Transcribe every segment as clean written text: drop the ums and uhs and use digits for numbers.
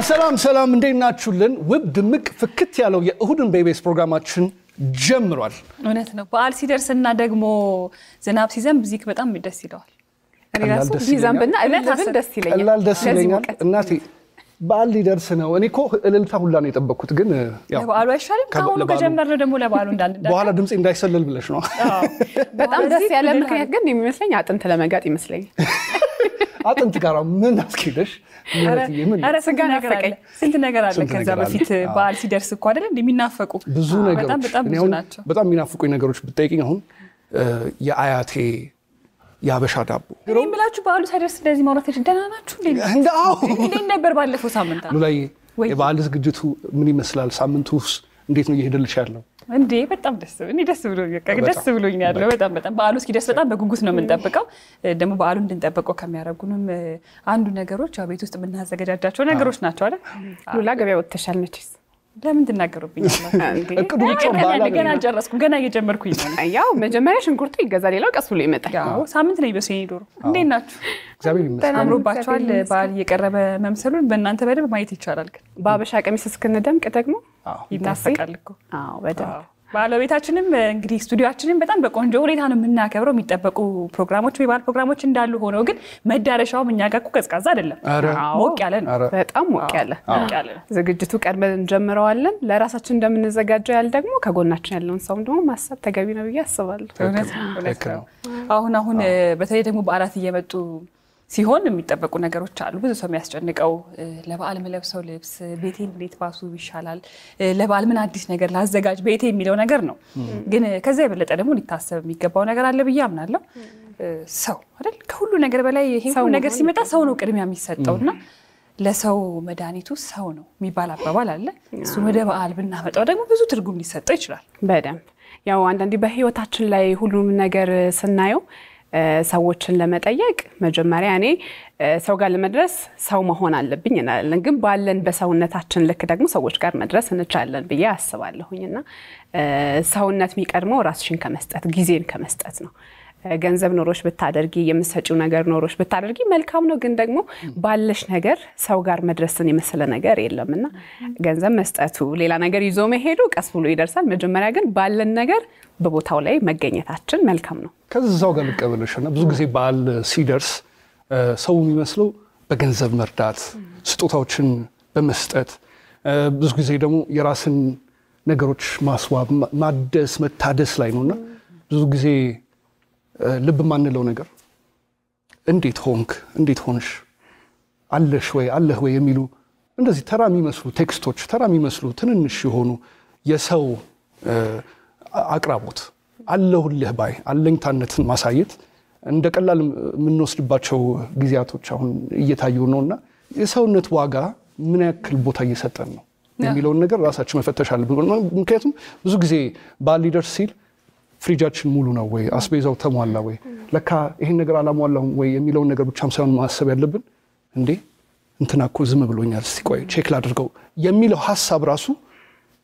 ሰላም እንዴት ናችሁልን? ውብ ድምቅ ፍክት ያለው የእሁድን በኢቢኤስ ፕሮግራማችን ጀምሯል። እውነት ነው። በዓል ሲደርስና ደግሞ ዝናብ ሲዘንብ ዚክ በጣም ደስ ይለዋል። ራሱ ሲዘንብና እልልታን ደስ ይለኛል። ቀላል ደስ ይለኛል። እናቴ በዓል ሊደርስ ነው። እኔ እኮ እልልታ ሁላ ነው የጠበቅኩት፣ ግን ያው ለበዓሉ አይሻልም? ካሁኑ ከጀመርነው ደግሞ ለበዓሉ እንዳንዳል በኋላ ድምጽ እንዳይሰለል ብለሽ ነው። በጣም ደስ ያለ ምክንያት ግን የሚመስለኝ አጥንት ለመጋጥ ይመስለኛል። አጥንት ጋር ምን አስኪደሽ ምን አረ ስጋ ነገር አለ፣ ስንት ነገር አለ። ከዛ በፊት በዓል ሲደርስ እኮ አይደል እንደሚናፈቁ ብዙ ነገሮች በጣም ብዙ ናቸው። በጣም የሚናፍቁኝ ነገሮች ብትጠይቂኝ አሁን የአያቴ ያበሻ ዳቦ እኔም ብላችሁ በዓሉ ሳይደርስ እንደዚህ ማውራት ደህና ናችሁ እንዴ ነበር ባለፈው ሳምንት ሉላይ የበዓል ዝግጅቱ ምን ይመስላል? ሳምንቱስ እንዴት ነው እየሄደልሽ ያለው? እንዴ በጣም ደስ ብሎኛል። በጣም በዓሉ እስኪደርስ በጣም በጉጉት ነው የምንጠብቀው። ደግሞ በዓሉ እንድንጠብቀው ከሚያደርጉንም አንዱ ነገሮች ያው ቤት ውስጥ የምናዘጋጃቸው ነገሮች ናቸው አይደል? ሉላ ገበያ ወጥተሻል መቼስ? ለምን ትናገሩብኛለህ እንዴ? እቅዱ ብቻውን በዓል ገና አልጨረስኩም፣ ገና እየጀመርኩኝ ነው። ያው መጀመሪያ ሽንኩርቱ ይገዛል፣ ሌላው ቀስ ብሎ ይመጣል። ያው ሳምንት ነው ይበሰኝ ዶሮ። እንዴት ናችሁ? እግዚአብሔር ይመስገን። አምሮባችኋል። በዓል እየቀረበ መምሰሉን በእናንተ በደንብ ማየት ይቻላል። ግን በአበሻ ቀሚስ እስክንደምቅ ደግሞ ይናፈቃል እኮ። አዎ በደንብ ባለቤታችንም እንግዲህ ስቱዲዮአችንን በጣም በቆንጆ ሁኔታ ነው የምናከብረው። የሚጠበቁ ፕሮግራሞች የበዓል ፕሮግራሞች እንዳሉ ሆነው ግን መዳረሻውም እኛ ጋር እኮ ቀዝቃዛ አይደለም፣ ሞቅ ያለ ነው። በጣም ሞቅ ያለ ዝግጅቱ ቀድመን እንጀምረዋለን። ለራሳችን እንደምንዘጋጀው ያህል ደግሞ ከጎናችን ያለውን ሰው ደግሞ ማሰብ ተገቢ ነው ብዬ አስባለሁ። እውነት ነው። አሁን በተለይ ደግሞ በዓላት እየመጡ ሲሆን የሚጠበቁ ነገሮች አሉ። ብዙ ሰው የሚያስጨንቀው ለበዓል መለብሰው ልብስ ቤቴን እንዴት ባሱ ይሻላል፣ ለበዓል ምን አዲስ ነገር ላዘጋጅ ቤቴ የሚለው ነገር ነው። ግን ከዛ የበለጠ ደግሞ ሊታሰብ የሚገባው ነገር አለ ብዬ አምናለሁ። ሰው አይደል ከሁሉ ነገር በላይ ይሄ ሁሉ ነገር ሲመጣ ሰው ነው ቅድሚያ የሚሰጠውና ለሰው መድኃኒቱ ሰው ነው የሚባል አባባል አለ። እሱ ወደ በዓል ብናመጣው ደግሞ ብዙ ትርጉም ሊሰጠው ይችላል። በደንብ ያው አንዳንዴ በህይወታችን ላይ ሁሉም ነገር ስናየው ሰዎችን ለመጠየቅ መጀመሪያ እኔ ሰው ጋር ለመድረስ ሰው መሆን አለብኝ እናለን። ግን ባለን በሰውነታችን ልክ ደግሞ ሰዎች ጋር መድረስ እንችላለን ብዬ አስባለሁኝና ሰውነት የሚቀድመው ራስሽን ከመስጠት ጊዜን ከመስጠት ነው። ገንዘብ ኖሮሽ ብታደርጊ የምትሰጪው ነገር ኖሮሽ ብታደርጊ መልካም ነው። ግን ደግሞ ባለሽ ነገር ሰው ጋር መድረስን የመሰለ ነገር የለምና ገንዘብ መስጠቱ ሌላ ነገር ይዞ መሄዱ ቀስ ብሎ ይደርሳል። መጀመሪያ ግን ባለን ነገር በቦታው ላይ መገኘታችን መልካም ነው። ከዛው ጋር ልቀበልሽና ብዙ ጊዜ በዓል ሲደርስ ሰው የሚመስለው በገንዘብ መርዳት፣ ስጦታዎችን በመስጠት ብዙ ጊዜ ደግሞ የራስን ነገሮች ማስዋብ፣ ማደስ፣ መታደስ ላይ ነውና ብዙ ጊዜ ልብ ማንለው ነገር እንዴት ሆንክ፣ እንዴት ሆንሽ፣ አለሽ ወይ አለህ ወይ የሚሉ እንደዚህ ተራ የሚመስሉ ቴክስቶች፣ ተራ የሚመስሉ ትንንሽ የሆኑ የሰው አቅራቦት አለሁልህ ባይ አለኝታነትን ማሳየት እንደ ቀላል የምንወስድባቸው ጊዜያቶች አሁን እየታዩ ነውና የሰውነት ዋጋ ምን ያክል ቦታ እየሰጠን ነው የሚለውን ነገር ራሳችን መፈተሽ አለብን። ምክንያቱም ብዙ ጊዜ በዓል ሊደርስ ሲል ፍሪጃችን ሙሉ ነው ወይ፣ አስቤዛው ተሟላ ወይ፣ ለካ ይሄን ነገር አላሟላውም ወይ የሚለውን ነገር ብቻም ሳይሆን ማሰብ ያለብን እንዴ እንትና እኮ ዝም ብሎኛል እስቲ ቆይ ቼክ ላድርገው የሚለው ሐሳብ ራሱ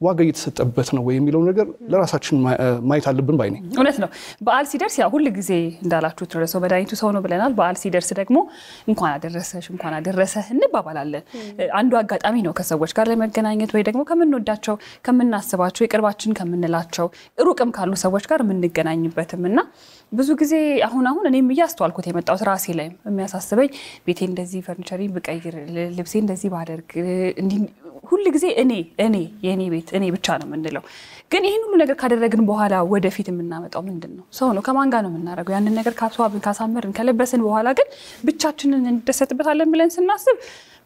ዋጋ እየተሰጠበት ነው ወይ የሚለው ነገር ለራሳችን ማየት አለብን ባይ ነኝ። እውነት ነው። በዓል ሲደርስ ያው ሁሉ ጊዜ እንዳላችሁ ተረሰው መድኃኒቱ ሰው ነው ብለናል። በዓል ሲደርስ ደግሞ እንኳን አደረሰሽ እንኳን አደረሰህ እንባባላለን። አንዱ አጋጣሚ ነው ከሰዎች ጋር ለመገናኘት ወይ ደግሞ ከምንወዳቸው ከምናስባቸው የቅርባችን ከምንላቸው ሩቅም ካሉ ሰዎች ጋር የምንገናኝበትምና ብዙ ጊዜ አሁን እኔም እያስተዋልኩት የመጣሁት ራሴ ላይ የሚያሳስበኝ ቤቴ እንደዚህ ፈርኒቸሪ ብቀይር፣ ልብሴ እንደዚህ ባደርግ ሁሉ ጊዜ እኔ የኔ ቤት እኔ ብቻ ነው የምንለው። ግን ይሄን ሁሉ ነገር ካደረግን በኋላ ወደፊት የምናመጣው ምንድነው? ሰው ነው። ከማን ጋር ነው የምናደርገው? ያንን ነገር ካስዋብን ካሳመርን ከለበስን በኋላ ግን ብቻችንን እንደሰጥበታለን ብለን ስናስብ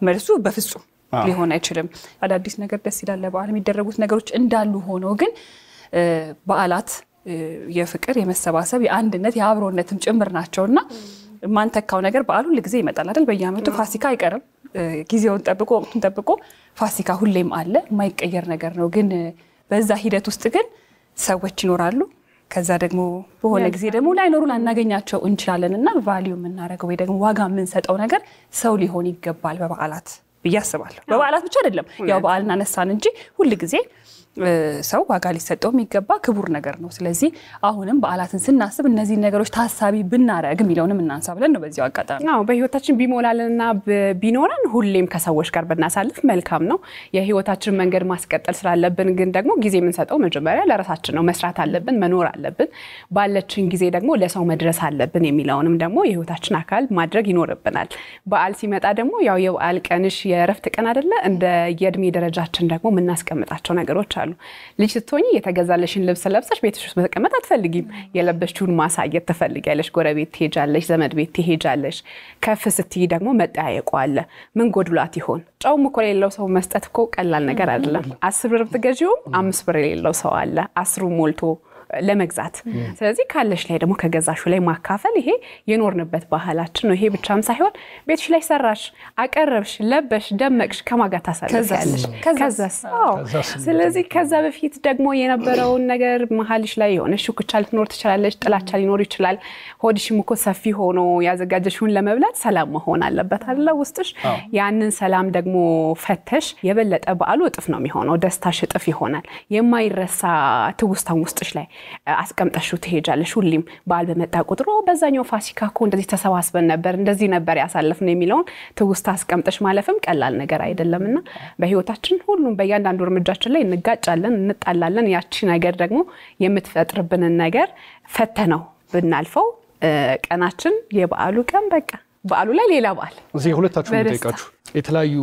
መልሱ በፍጹም ሊሆን አይችልም። አዳዲስ ነገር ደስ ይላል። ለበዓል የሚደረጉት ነገሮች እንዳሉ ሆኖ ግን በዓላት የፍቅር የመሰባሰብ የአንድነት የአብሮነትም ጭምር ናቸውና ማን ተካው ነገር በዓሉ ሁሉ ጊዜ ይመጣል አይደል? በየዓመቱ ፋሲካ አይቀርም። ጊዜውን ጠብቆ ወቅቱን ጠብቆ ፋሲካ ሁሌም አለ፣ የማይቀየር ነገር ነው። ግን በዛ ሂደት ውስጥ ግን ሰዎች ይኖራሉ። ከዛ ደግሞ በሆነ ጊዜ ደግሞ ላይኖሩ ላናገኛቸው እንችላለንና ቫልዩ የምናደርገው ወይ ደግሞ ዋጋ የምንሰጠው ነገር ሰው ሊሆን ይገባል በበዓላት ብዬ አስባለሁ። በበዓላት ብቻ አይደለም ያው በዓልና ነሳን እንጂ ሁሉ ጊዜ ሰው ዋጋ ሊሰጠው የሚገባ ክቡር ነገር ነው። ስለዚህ አሁንም በዓላትን ስናስብ እነዚህ ነገሮች ታሳቢ ብናረግ የሚለውንም እናንሳ ብለን ነው በዚያው አጋጣሚ። አዎ በህይወታችን ቢሞላልና ቢኖረን ሁሌም ከሰዎች ጋር ብናሳልፍ መልካም ነው። የህይወታችን መንገድ ማስቀጠል ስላለብን ግን ደግሞ ጊዜ የምንሰጠው መጀመሪያ ለራሳችን ነው። መስራት አለብን፣ መኖር አለብን። ባለችን ጊዜ ደግሞ ለሰው መድረስ አለብን የሚለውንም ደግሞ የህይወታችን አካል ማድረግ ይኖርብናል። በዓል ሲመጣ ደግሞ ያው የበዓል ቀንሽ የረፍት ቀን አይደለ እንደ የእድሜ ደረጃችን ደግሞ የምናስቀምጣቸው ነገሮች አሉ። ልጅ ስትሆኚ የተገዛለሽን ልብስ ለብሰሽ ቤትሽ ውስጥ መቀመጥ አትፈልጊም። የለበሽውን ማሳየት ትፈልጊያለሽ። ጎረቤት ትሄጃለሽ፣ ዘመድ ቤት ትሄጃለሽ። ከፍ ስትይ ደግሞ መጠያየቁ አለ። ምን ጎድሏት ይሆን? ጨውም እኮ የሌለው ሰው መስጠት እኮ ቀላል ነገር አይደለም። 10 ብር ብትገዢው 5 ብር የሌለው ሰው አለ 10 ሞልቶ ለመግዛት። ስለዚህ ካለሽ ላይ ደግሞ ከገዛሹ ላይ ማካፈል ይሄ የኖርንበት ባህላችን ነው። ይሄ ብቻም ሳይሆን ቤትሽ ላይ ሰራሽ፣ አቀረብሽ፣ ለበሽ፣ ደመቅሽ ከማጋ ታሳልፊያለሽ። ከዛስ ስለዚህ ከዛ በፊት ደግሞ የነበረውን ነገር መሀልሽ ላይ የሆነ ሹክቻ ልትኖር ትችላለሽ፣ ጥላቻ ሊኖር ይችላል። ሆድሽም እኮ ሰፊ ሆኖ ያዘጋጀሽውን ለመብላት ሰላም መሆን አለበት አይደል ውስጥሽ። ያንን ሰላም ደግሞ ፈተሽ የበለጠ በዓሉ እጥፍ ነው የሚሆነው። ደስታሽ እጥፍ ይሆናል። የማይረሳ ትውስታም ውስጥሽ ላይ አስቀምጠሽው ትሄጃለሽ። ሁሌም በዓል በመጣ ቁጥር በዛኛው ፋሲካ እኮ እንደዚህ ተሰባስበን ነበር፣ እንደዚህ ነበር ያሳለፍነው የሚለውን ትውስታ አስቀምጠሽ ማለፍም ቀላል ነገር አይደለምና በህይወታችን ሁሉም በእያንዳንዱ እርምጃችን ላይ እንጋጫለን፣ እንጣላለን። ያቺ ነገር ደግሞ የምትፈጥርብንን ነገር ፈተነው ብናልፈው ቀናችን የበዓሉ ቀን በቃ በዓሉ ላይ ሌላ በዓል። እዚህ ሁለታችሁም ጠይቃችሁ የተለያዩ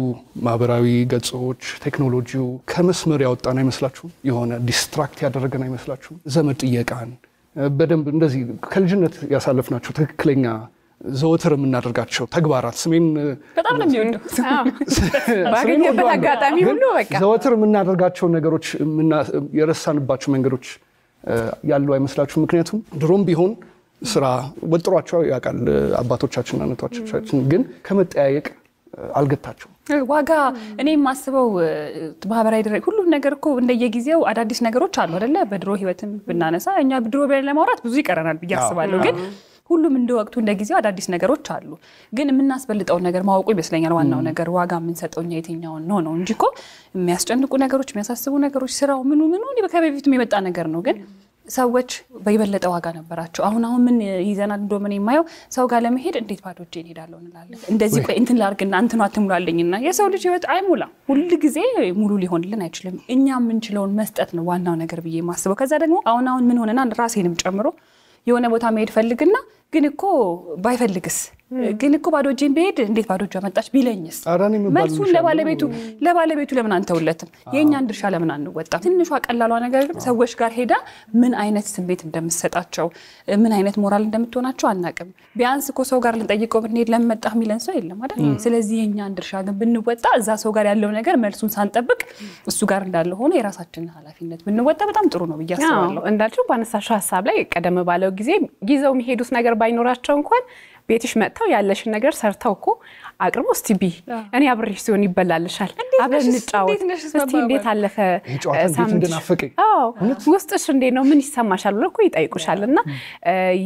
ማህበራዊ ገጾች ቴክኖሎጂው ከመስመር ያወጣን አይመስላችሁም? የሆነ ዲስትራክት ያደረገን አይመስላችሁም? ዘመድ ጥየቃን በደንብ እንደዚህ ከልጅነት ያሳለፍናቸው ትክክለኛ ዘወትር የምናደርጋቸው ተግባራት ስሜን በጣም ነው የሚወደው ባገኘበት አጋጣሚ ሁሉ በቃ ዘወትር የምናደርጋቸው ነገሮች የረሳንባቸው መንገዶች ያሉ አይመስላችሁም? ምክንያቱም ድሮም ቢሆን ስራ ወጥሯቸው ያውቃል አባቶቻችንና እናቶቻችን፣ ግን ከመጠያየቅ አልገታቸው ዋጋ እኔ የማስበው ማህበራዊ ድረግ ሁሉ ነገር እኮ እንደየጊዜው አዳዲስ ነገሮች አሉ አይደለ? በድሮ ህይወትም ብናነሳ እኛ ድሮ ብለን ለማውራት ብዙ ይቀረናል ብዬ አስባለሁ። ግን ሁሉም እንደ ወቅቱ እንደ ጊዜው አዳዲስ ነገሮች አሉ። ግን የምናስበልጠው ነገር ማወቁ ይመስለኛል ዋናው ነገር። ዋጋ የምንሰጠው እኛ የትኛውን ነው እንጂ እኮ የሚያስጨንቁ ነገሮች፣ የሚያሳስቡ ነገሮች፣ ስራው ምኑ ከበፊቱም የመጣ ነገር ነው። ግን ሰዎች በይበለጠ ዋጋ ነበራቸው። አሁን ምን ይዘናል እንደምን የማየው ሰው ጋር ለመሄድ እንዴት ባዶ እጄን ሄዳለሁ እንላለን። እንደዚህ ቆይ እንትን ላርግና እንትኑ አትሙላልኝና የሰው ልጅ ህይወት አይሙላ ሁሉ ጊዜ ሙሉ ሊሆንልን አይችልም። እኛ የምንችለውን መስጠት ነው ዋናው ነገር ብዬ ማስበው። ከዛ ደግሞ አሁን ምን ሆነና ራሴንም ጨምሮ የሆነ ቦታ መሄድ ፈልግና ግን እኮ ባይፈልግስ ግን እኮ ባዶ እጄን በሄድ እንዴት ባዶ እጄ መጣች ቢለኝስ መልሱን ለባለቤቱ ለምን አንተውለትም? የኛን ድርሻ ለምን አንወጣም? ትንሿ ቀላሏ ነገር ግን ሰዎች ጋር ሄዳ ምን አይነት ስሜት እንደምትሰጣቸው ምን አይነት ሞራል እንደምትሆናቸው አናቅም። ቢያንስ እኮ ሰው ጋር ልንጠይቀው ብንሄድ ለመጣህ ሚለን ሰው የለም አይደል? ስለዚህ የኛን ድርሻ ግን ብንወጣ እዛ ሰው ጋር ያለው ነገር መልሱን ሳንጠብቅ እሱ ጋር እንዳለ ሆነ የራሳችንን ኃላፊነት ብንወጣ በጣም ጥሩ ነው ብዬ አስባለሁ። እንዳልሽው ባነሳሽው ሐሳብ ላይ ቀደም ባለው ጊዜ ጊዜው የሚሄዱት ነገር ባይኖራቸው እንኳን ቤትሽ መጥተው ያለሽን ነገር ሰርተው እኮ አቅርቦ እስቲ እኔ አብሬሽ ሲሆን ይበላልሻል አብረን እንጫወት እስቲ እንዴት አለፈ ሳምንት ውስጥሽ እንዴት ነው ምን ይሰማሻል ብለው እኮ ይጠይቁሻልና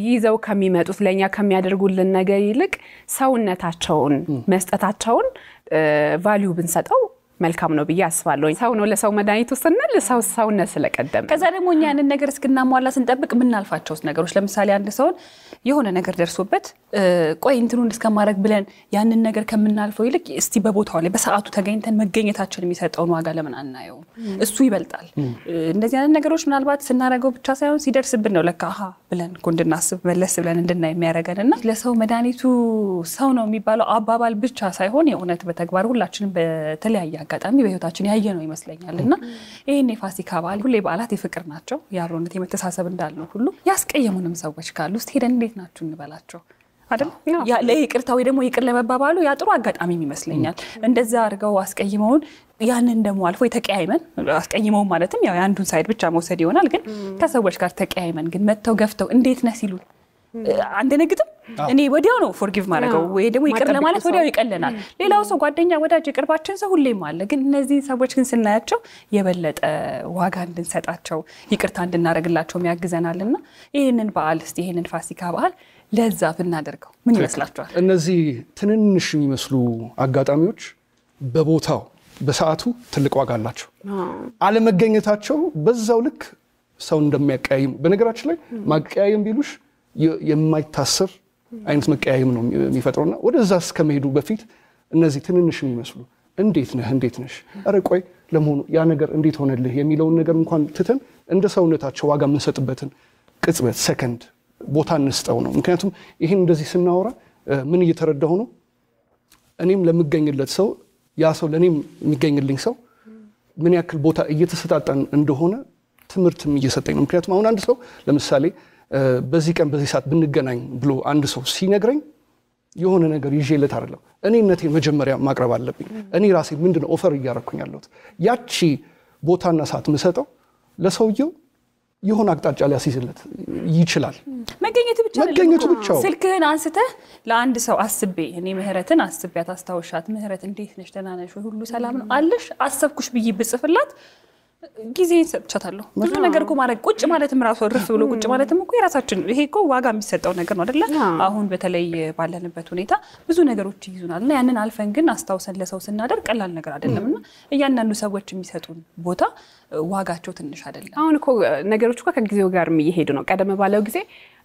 ይዘው ከሚመጡት ለኛ ከሚያደርጉልን ነገር ይልቅ ሰውነታቸውን መስጠታቸውን ቫልዩ ብንሰጠው መልካም ነው ብዬ አስባለሁ። ሰው ነው ለሰው መድኃኒቱ ስንል ሰውነት ስለቀደም ከዛ ደግሞ እኛ ያንን ነገር እስክናሟላ ስንጠብቅ ምናልፋቸውስ ነገሮች ለምሳሌ አንድ ሰው የሆነ ነገር ደርሶበት ቆይ እንትኑን እስከማድረግ ብለን ያንን ነገር ከምናልፈው ይልቅ እስቲ በቦታው ላይ በሰዓቱ ተገኝተን መገኘታችን የሚሰጠውን ዋጋ ለምን አናየው? እሱ ይበልጣል። እንደዚህ አይነት ነገሮች ምናልባት ስናረገው ብቻ ሳይሆን ሲደርስብን ነው ለካ ብለን እንድናስብ መለስ ብለን እንድናይ የሚያደርገንና ለሰው መድኃኒቱ ሰው ነው የሚባለው አባባል ብቻ ሳይሆን የእውነት በተግባር ሁላችንም በተለያየ አጋጣሚ በህይወታችን ያየነው ይመስለኛልና ይሄን የፋሲካ በዓል ሁሌ በዓላት የፍቅር ናቸው፣ የአብሮነት የመተሳሰብ እንዳልነው ሁሉ ያስቀየሙንም ሰዎች ካሉ እስቲ ሄደን እንዴት ናችሁ እንበላቸው አይደል? ያ ለይቅርታው ደግሞ ይቅር ለመባባሉ ያ ጥሩ አጋጣሚ ይመስለኛል። እንደዛ አድርገው አስቀይመውን ያንን ደግሞ አልፎ የተቀያይመን አስቀይመው ማለትም ያው አንዱን ሳይድ ብቻ መውሰድ ይሆናል። ግን ከሰዎች ጋር ተቀያይመን ግን መተው ገፍተው እንዴት ነህ ሲሉ አንደነግጥም። እኔ ወዲያው ነው ፎርጊቭ ማድረገው ወይ ደግሞ ይቅር ለማለት ወዲያው ይቀለናል። ሌላው ሰው ጓደኛ ወዳጅ ቅርባችን ሰው ሁሌም አለ። ግን እነዚህ ሰዎች ግን ስናያቸው የበለጠ ዋጋ እንድንሰጣቸው ይቅርታ እንድናረግላቸው የሚያግዘናልና ይሄንን በዓል እስቲ ይሄንን ፋሲካ በዓል ለዛ ብናደርገው ምን ይመስላችኋል? እነዚህ ትንንሽ የሚመስሉ አጋጣሚዎች በቦታው በሰዓቱ ትልቅ ዋጋ አላቸው። አለመገኘታቸው በዛው ልክ ሰው እንደሚያቀያይም በነገራችን ላይ ማቀያየም ቢሉሽ የማይታሰር አይነት መቀያየም ነው የሚፈጥረውና ወደዛ እስከመሄዱ በፊት እነዚህ ትንንሽ የሚመስሉ እንዴት ነሽ አረ ቆይ ለመሆኑ ያ ነገር እንዴት ሆነልህ የሚለውን ነገር እንኳን ትተን እንደ ሰውነታቸው ዋጋ የምንሰጥበትን ቅጽበት ሰከንድ ቦታ እንስጠው ነው። ምክንያቱም ይሄን እንደዚህ ስናወራ ምን እየተረዳሁ ነው እኔም ለምገኝለት ሰው ያ ሰው ለኔም የሚገኝልኝ ሰው ምን ያክል ቦታ እየተሰጣጣን እንደሆነ ትምህርትም እየሰጠኝ ነው። ምክንያቱም አሁን አንድ ሰው ለምሳሌ በዚህ ቀን በዚህ ሰዓት ብንገናኝ ብሎ አንድ ሰው ሲነግረኝ የሆነ ነገር ይዤለት አይደለም እኔነቴን መጀመሪያ ማቅረብ አለብኝ። እኔ ራሴ ምንድነው ኦፈር እያረኩኝ ያለሁት ያቺ ቦታና ሰዓት መሰጠው ለሰውየው የሆነ አቅጣጫ ሊያስይዝለት ይችላል። መገኘቱ ብቻ ስልክህን አንስተህ ለአንድ ሰው አስቤ እኔ ምህረትን አስቤያት አስታውሻት ምህረት እንዴት ነሽ ደህና ነሽ ሁሉ ሰላም ነው አለሽ አሰብኩሽ ብዬ ብጽፍላት ጊዜ ሰጥቻታለሁ። ብዙ ነገር እኮ ማድረግ ቁጭ ማለትም ራሱ ርፍ ብሎ ቁጭ ማለትም እኮ የራሳችን ይሄ እኮ ዋጋ የሚሰጠው ነገር ነው አይደለ? አሁን በተለይ ባለንበት ሁኔታ ብዙ ነገሮች ይይዙናልና ያንን አልፈን ግን አስታውሰን ለሰው ስናደርግ ቀላል ነገር አይደለምና እያንዳንዱ ሰዎች የሚሰጡን ቦታ ዋጋቸው ትንሽ አይደለም። አሁን እኮ ነገሮች እኮ ከጊዜው ጋር የሚሄዱ ነው። ቀደም ባለው ጊዜ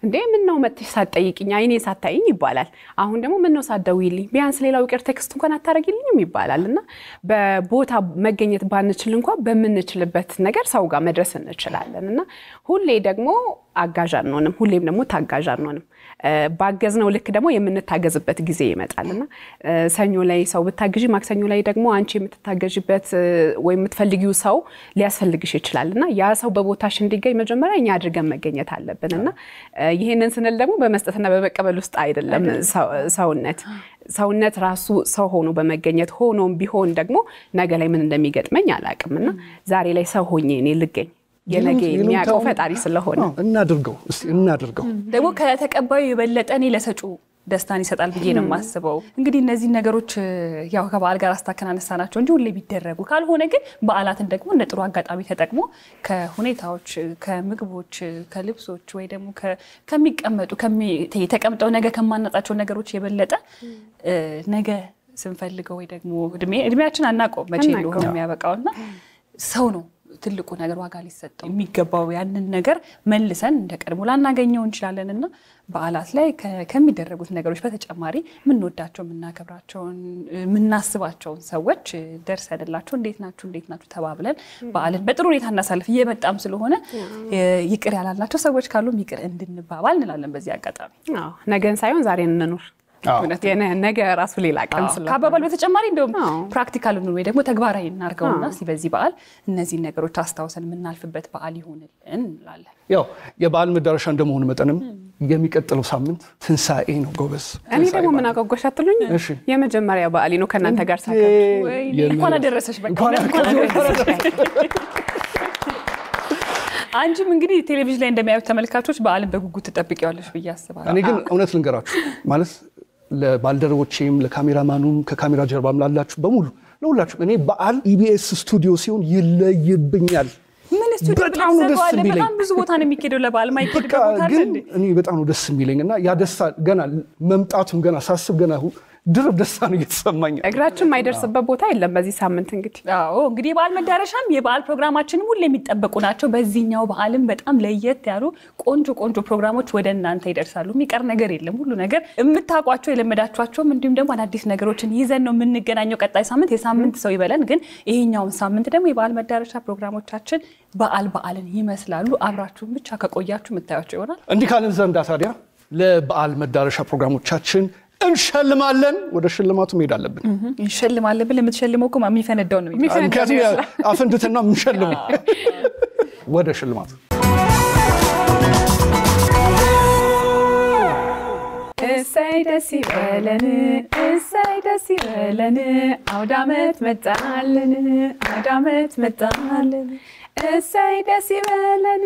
እንዴ ምን ነው መጥተሽ ሳትጠይቂኝ አይኔ ሳታይኝ ይባላል። አሁን ደግሞ ምን ነው ሳትደውይልኝ ቢያንስ ሌላው ይቅር ቴክስት እንኳን አታረጊልኝም ይባላልና በቦታ መገኘት ባንችል እንኳን በመንችልበት ነገር ሰው ጋር መድረስ እንችላለንና ሁሌ ደግሞ አጋዥ አንሆንም፣ ሁሌም ደግሞ ታጋዥ አንሆንም። ባገዝነው ልክ ደግሞ የምንታገዝበት ጊዜ ይመጣልና ሰኞ ላይ ሰው ብታግዢ ማክሰኞ ላይ ደግሞ አንቺ የምትታገዥበት ወይ የምትፈልጊው ሰው ሊያስፈልግሽ ይችላልና ያ ሰው በቦታሽ እንዲገኝ መጀመሪያ እኛ አድርገን መገኘት አለብንና ይሄንን ስንል ደግሞ በመስጠትና በመቀበል ውስጥ አይደለም። ሰውነት ራሱ ሰው ሆኖ በመገኘት ሆኖም ቢሆን ደግሞ ነገ ላይ ምን እንደሚገጥመኝ አላቅምና ዛሬ ላይ ሰው ሆኜ እኔ ልገኝ የነገ የሚያውቀው ፈጣሪ ስለሆነ እናድርገው ደግሞ ከተቀባዩ የበለጠ እኔ ለሰጩ ደስታን ይሰጣል ብዬ ነው የማስበው። እንግዲህ እነዚህ ነገሮች ያው ከበዓል ጋር አስተካክናነሳናቸው እንጂ ሁሌ ቢደረጉ ካልሆነ ግን በዓላትን ደግሞ እንደ ጥሩ አጋጣሚ ተጠቅሞ ከሁኔታዎች ከምግቦች ከልብሶች ወይ ደግሞ ከሚቀመጡ ተቀምጠው ነገ ከማናጣቸው ነገሮች የበለጠ ነገ ስንፈልገው ወይ ደግሞ እድሜያችን አናውቀው መቼ እንደሆነ የሚያበቃውና ሰው ነው ትልቁ ነገር ዋጋ ሊሰጠው የሚገባው ያንን ነገር መልሰን እንደ ቀድሞ ላናገኘው እንችላለንና በዓላት ላይ ከሚደረጉት ነገሮች በተጨማሪ ምንወዳቸው ምናከብራቸውን ምናስባቸውን ሰዎች ደርሰንላቸው እንዴት ናችሁ ተባብለን በዓልን በጥሩ ሁኔታ እናሳልፍ እየመጣም ስለሆነ ይቅር ያላላቸው ሰዎች ካሉ ይቅር እንድንባባል እንላለን። በዚህ አጋጣሚ ነገን ሳይሆን ዛሬን እንኑር። ነገ ራሱ ሌላ ቀን ስለሆነ ካባባል በተጨማሪ እንደውም ፕራክቲካል ነው ወይ ደግሞ ተግባራዊ እናርገውና በዚህ በዓል እነዚህ ነገሮች አስተዋውሰን ምናልፍበት በዓል ይሁንልን እንላለን። ያው የበዓል መዳረሻ እንደመሆኑ መጠንም የሚቀጥለው ሳምንት ትንሳኤ ነው ጎበዝ። እኔ ደግሞ ምን አጓጓሽ አትሉኝ? የመጀመሪያ በዓል ነው ከናንተ ጋር ሳከብር እንኳን አደረሰሽ በቃ አንቺም እንግዲህ ቴሌቪዥን ላይ እንደሚያዩት ተመልካቾች በዓልን በጉጉት ተጠብቂዋለሽ ብዬ አስባለሁ። እኔ ግን እውነት ልንገራችሁ ማለት ለባልደረቦቼም ለካሜራማኑም ከካሜራ ጀርባም ላላችሁ በሙሉ ለሁላችሁ እኔ በዓል ኢቢኤስ ስቱዲዮ ሲሆን ይለይብኛል። ምን ስቱዲዮ በጣም ደስ የሚለኝ በጣም ብዙ ቦታ ነው የሚኬደው ለበዓል ማይኬድ ቦታ አይደል? እኔ በጣም ነው ደስ የሚለኝና ያ ደስታ ገና መምጣቱን ገና ሳስብ ገና ድርብ ደስታ ነው እየተሰማኝ። እግራችን ማይደርስበት ቦታ የለም በዚህ ሳምንት እንግዲህ። አዎ እንግዲህ የበዓል መዳረሻም የበዓል ፕሮግራማችንም ሁሉ የሚጠበቁ ናቸው። በዚህኛው በዓልም በጣም ለየት ያሉ ቆንጆ ፕሮግራሞች ወደ እናንተ ይደርሳሉ። የሚቀር ነገር የለም። ሁሉ ነገር የምታውቋቸው የለመዳችኋቸውም እንዲሁም ደግሞ አዳዲስ ነገሮችን ይዘን ነው የምንገናኘው። ቀጣይ ሳምንት የሳምንት ሰው ይበለን። ግን ይሄኛውን ሳምንት ደግሞ የበዓል መዳረሻ ፕሮግራሞቻችን በዓልን ይመስላሉ። አብራችሁን ብቻ ከቆያችሁ የምታዩቸው ይሆናል። እንዲህ ካልን ዘንዳ ታዲያ ለበዓል መዳረሻ ፕሮግራሞቻችን እንሸልማለን። ወደ ሽልማቱ መሄድ አለብን። እንሸልማለን ብለን የምትሸልመው እኮ የሚፈነዳው ነው የሚፈነዳው አፈንድተና የምንሸልመው ወደ ሽልማቱ እሰይ ደስ ይበለን አውደ ዓመት መጣልን እሰይ ደስ ይበለን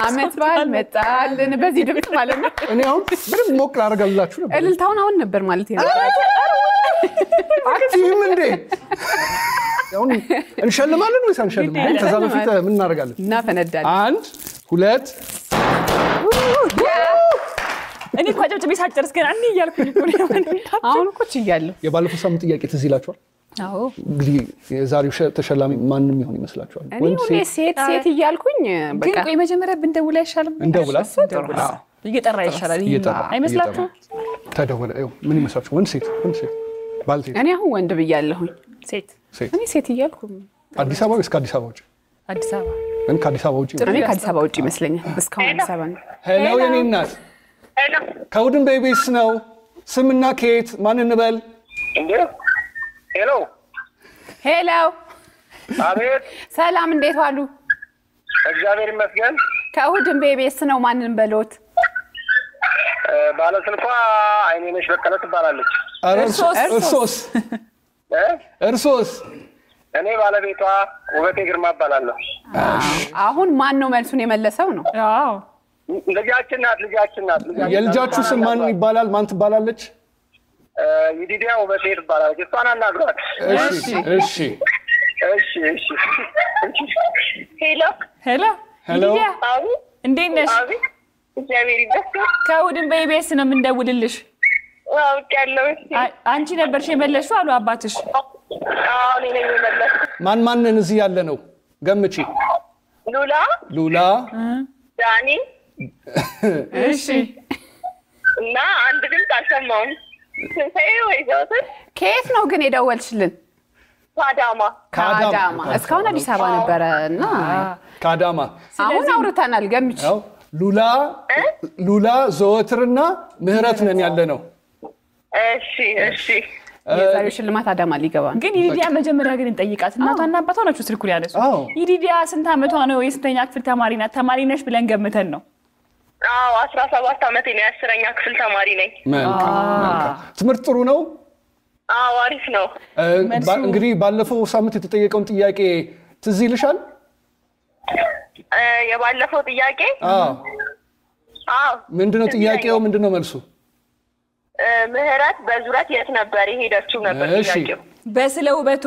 ዓመት በዓል መጣልን። በዚህ ድምፅ ማለት ነው። እኔ አሁን ምንም ሞቅ ላደርጋላችሁ ነበር። እልልታውን አሁን ነበር ማለት ነው። አትይም እንዴ? አሁን እንሸልማለን ወይስ አንሸልማለን? ከዛ በፊት ምን እናደርጋለን? እናፈነዳለን። 1 2 እኔ እኮ ጨብጨቤ ሳልጨርስ ገና እኔ እያልኩኝ እኮ ነው። አሁን እኮ ችያለሁ። የባለፈው ሳምንት ጥያቄ ትዝ ይላችኋል? አዎ እንግዲህ የዛሬው ተሸላሚ ማንም ይሆን ይመስላችኋል? እኔ ሴት እያልኩኝ ግን ቆይ መጀመሪያ ብንደውል አይሻልም? እንደውላ እየጠራ ይሻላል አይመስላችሁም? ተደወለ። ምን ይመስላችሁ? ወንድ ሴት ባልቴት? እኔ አሁን ወንድ ብያለሁኝ። ሴት እኔ ሴት እያልኩ አዲስ አበባ ወይስ ከአዲስ አበባ ውጭ? አዲስ አበባ እኔ ከአዲስ አበባ ውጭ። እኔ ከአዲስ አበባ ውጭ ይመስለኛል። እስካሁን አዲስ አበባ ነው። ሄሎ የኔ እናት። ሄሎ ከውድን ቤቢስ ነው። ስምና ከየት ማን እንበል? እንዴ ሄሎ ሄሎ አቤት ሰላም፣ እንዴት ዋሉ? እግዚአብሔር ይመስገን። ከእሑድን ቤቤስ ነው። ማንን በሎት? ባለስልኳ አይኔነሽ በቀለ ትባላለች። እርሶስ? እኔ ባለቤቷ ውበቴ ግርማ እባላለሁ። አሁን ማን ነው መልሱን የመለሰው ነው? አዎ ልጃችን ናት። የልጃችሁ ስም ማን ይባላል? ማን ትባላለች? ይዲዲያ ውበቴ ትባላለች። እሷን አናግሯት። እሺ ሄሎ ሄሎ እንዴት ነሽ? እግዚአብሔር ይመስገን። ከእሑድን በኢቢኤስ ነው የምንደውልልሽ። አውቄያለሁ። አንቺ ነበርሽ የመለስሽው አሉ አባትሽ? አዎ እኔ ነኝ የመለስኩት። ማንን እዚህ ያለ ነው? ገምቺ። ሉላ ዳኒ። እሺ እና አንድ ድምፅ አልሰማሁም። ትንሣኤ ወይ ዘወትር። ከየት ነው ግን የደወልሽልን? ከአዳማ። እስካሁን አዲስ አበባ ነበረ እና ከአዳማ አሁን አውርተናል። ገምቺ። ሉላ ዘወትርና ምህረት ነን ያለ ነው። እሺ የዛሬው ሽልማት አዳማ ሊገባ ነው። ግን ይዲዲያ መጀመሪያ ግን እንጠይቃት። እናቷና አባቷ ናቸው ስልኩን ያነሱ። ይዲዲያ ስንት ዓመቷ ነው? የስንተኛ ክፍል ተማሪ ናት? ተማሪ ነሽ ብለን ገምተን ነው። 17 ዓመቴ ነው። 10ኛ ክፍል ተማሪ ነኝ። መልካም። ትምህርት ጥሩ ነው? አሪፍ ነው። እንግዲህ ባለፈው ሳምንት የተጠየቀውን ጥያቄ ትዝ ይልሻል? የባለፈው ጥያቄ ምንድነው ጥያቄው? ምንድነው መልሱ? ምህረት በዙረት የት ነበር የሄደችው ነበር ጥያቄው። በስለ ውበቶ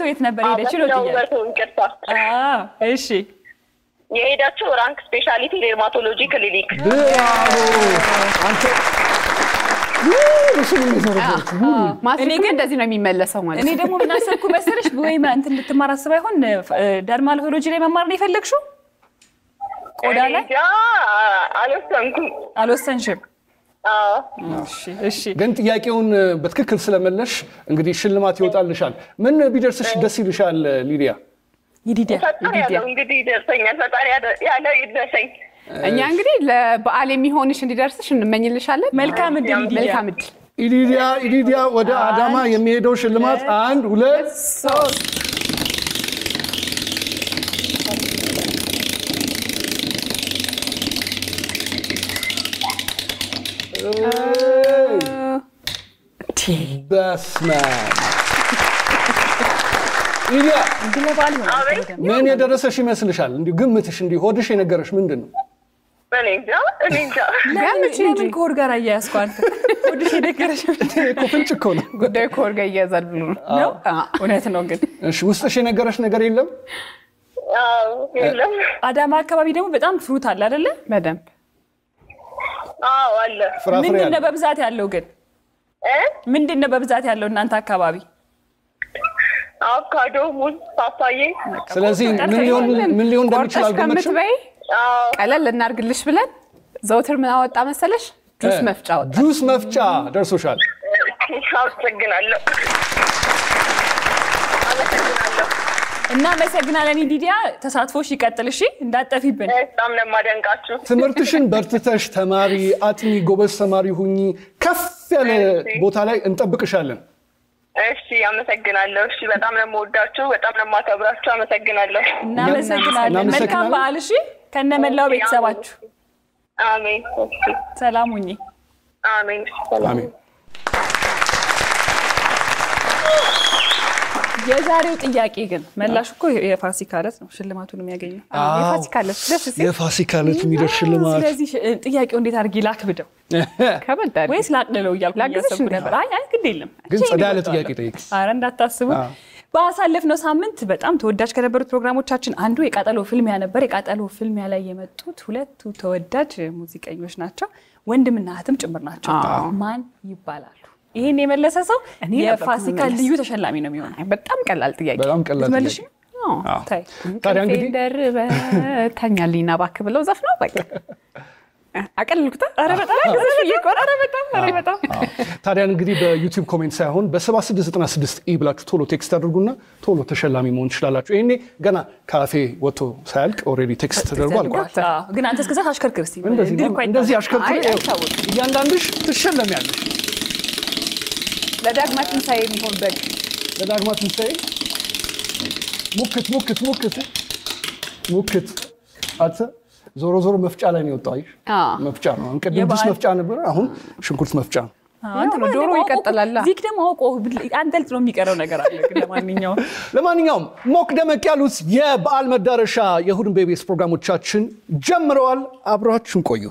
የት ነበር የሄደችው ነው ጥያቄው። ይቅርታ። እሺ የሄደችው ራንክ ስፔሻሊቲ ዴርማቶሎጂ ክሊኒክ። አንተ እኔ ግን እንደዚህ ነው የሚመለሰው ማለት። እኔ ደግሞ ምን አሰብኩ መሰለሽ? ወይ እንትን ልትማር አስባ ይሆን ደርማቶሎጂ ላይ መማር ነው የፈለግሽው? ቆዳ ላይ አልወሰንሽም? እሺ ግን ጥያቄውን በትክክል ስለመለሽ እንግዲህ ሽልማት ይወጣልሻል። ምን ቢደርስሽ ደስ ይልሻል ሊዲያ? ይዲዲያ እንግዲህ ይደርሰኛል። ፈጣሪ ያለው ይደርሰኝ። እኛ እንግዲህ ለበዓል የሚሆንሽ እንዲደርስሽ እንመኝልሻለን። መልካም እድል ኢዲዲያ። ወደ አዳማ የሚሄደው ሽልማት 1 2 3 በስመ ኢዲያ ምን የደረሰሽ ይመስልሻል? እንዲሁ ግምትሽ እንዲሁ ሆድሽ የነገረሽ ምንድን ነው? እኔ እንጃ። ለምን ከሆድ ጋር አያያዝኩ አንተ? ሆድሽ የነገረሽ እኮ ፍንጭ እኮ ነው። ጉዳዩ ከሆድ ጋር እያያዛል ብሎ ነው። እውነት ነው ግን። እሺ ውስጥሽ የነገረሽ ነገር የለም? የለም። አዳማ አካባቢ ደግሞ በጣም ፍሩት አለ አይደለ? በደንብ አለ። ምንድን ነው በብዛት ያለው ግን? ምንድን ነው በብዛት ያለው እናንተ አካባቢ? አቮካዶ፣ ሙዝ፣ ፓፓዬ። ስለዚህ ምን ሊሆን እንደሚችል አልገመትሽም? ቀለል እናርግልሽ ብለን ዘውትር ምን አወጣ መሰለሽ? ጁስ መፍጫ ወጣ። ጁስ መፍጫ ደርሶሻል። አመሰግናለሁ። እናመሰግናለን ይዲዲያ። ተሳትፎሽ ይቀጥል እሺ፣ እንዳጠፊብን። በጣም ነው የማደንቃችሁ። ትምህርትሽን በርትተሽ ተማሪ፣ አጥኚ፣ ጎበዝ ተማሪ ሁኚ። ከፍ ያለ ቦታ ላይ እንጠብቅሻለን። እሺ አመሰግናለሁ። እሺ በጣም ነው የምወዳችሁ፣ በጣም ነው የማከብራችሁ። አመሰግናለሁ። እናመሰግናለን። መልካም በዓል እሺ፣ ከነመላው ቤተሰባችሁ። አሜን። ሰላም ሁኚ። አሜን። አሜን። የዛሬው ጥያቄ ግን መላሽ እኮ የፋሲካ ዕለት ነው ሽልማቱን የሚያገኘው። የፋሲካ ዕለት ደስ ሲል የፋሲካ ዕለት የሚደርስ ሽልማት። ስለዚህ ጥያቄው እንዴት አድርጌ ላክብደው? ከበዳል ወይስ ላቅልለው እያልኩ እያሰብኩ ነበር። አይ ግድ የለም ግን ጸዳ ያለ ጥያቄ ጠይቅ። ኧረ እንዳታስቡ። ባሳለፍነው ሳምንት በጣም ተወዳጅ ከነበሩት ፕሮግራሞቻችን አንዱ የቃጠሎ ፊልሚያ ነበር። የቃጠሎ ፊልሚያ ላይ የመጡት ሁለቱ ተወዳጅ ሙዚቀኞች ናቸው። ወንድምና እህትም ጭምር ናቸው። ማን ይባላሉ? ይሄን የመለሰ ሰው የፋሲካ ልዩ ተሸላሚ ነው የሚሆነው። በጣም ቀላል ጥያቄ። በጣም ቀላል መልሽ። ታዲያ እንግዲህ ደርበ ተኛልኝና እባክህ ብለው ዘፍነው በቃ አቀልልኩታ። ኧረ በጣም በጣም ታዲያ እንግዲህ በዩቲዩብ ኮሜንት ሳይሆን በ7696 ብላችሁ ቶሎ ቴክስት አድርጉና ቶሎ ተሸላሚ መሆን ትችላላችሁ። ይሄኔ ገና ካፌ ወጥቶ ሳያልቅ ኦልሬዲ ቴክስት ተደርጓል። ግን አንተ እስከዛ አሽከርክር እስቲ እንደዚህ አሽከርክር እያንዳንድሽ ትሸለሚያለሽ። ለዳግማ ትንሣኤ የሚሆን በግ ለዳግማ ትንሣኤ ሙክት አተ ዞሮ መፍጫ ላይ ነው የወጣው። መፍጫ ነው። ቅድም ድስት መፍጫ ነበር፣ አሁን ሽንኩርት መፍጫ ነው። ዶሮ ይቀጥላል። ዚክ ደግሞ አውቆ አንተልጥ ነው የሚቀረው ነገር አለ። ለማንኛውም ሞቅ ደመቅ ያሉት የበዓል መዳረሻ የእሁድን በኢቢኤስ ፕሮግራሞቻችን ጀምረዋል። አብራችሁን ቆዩ።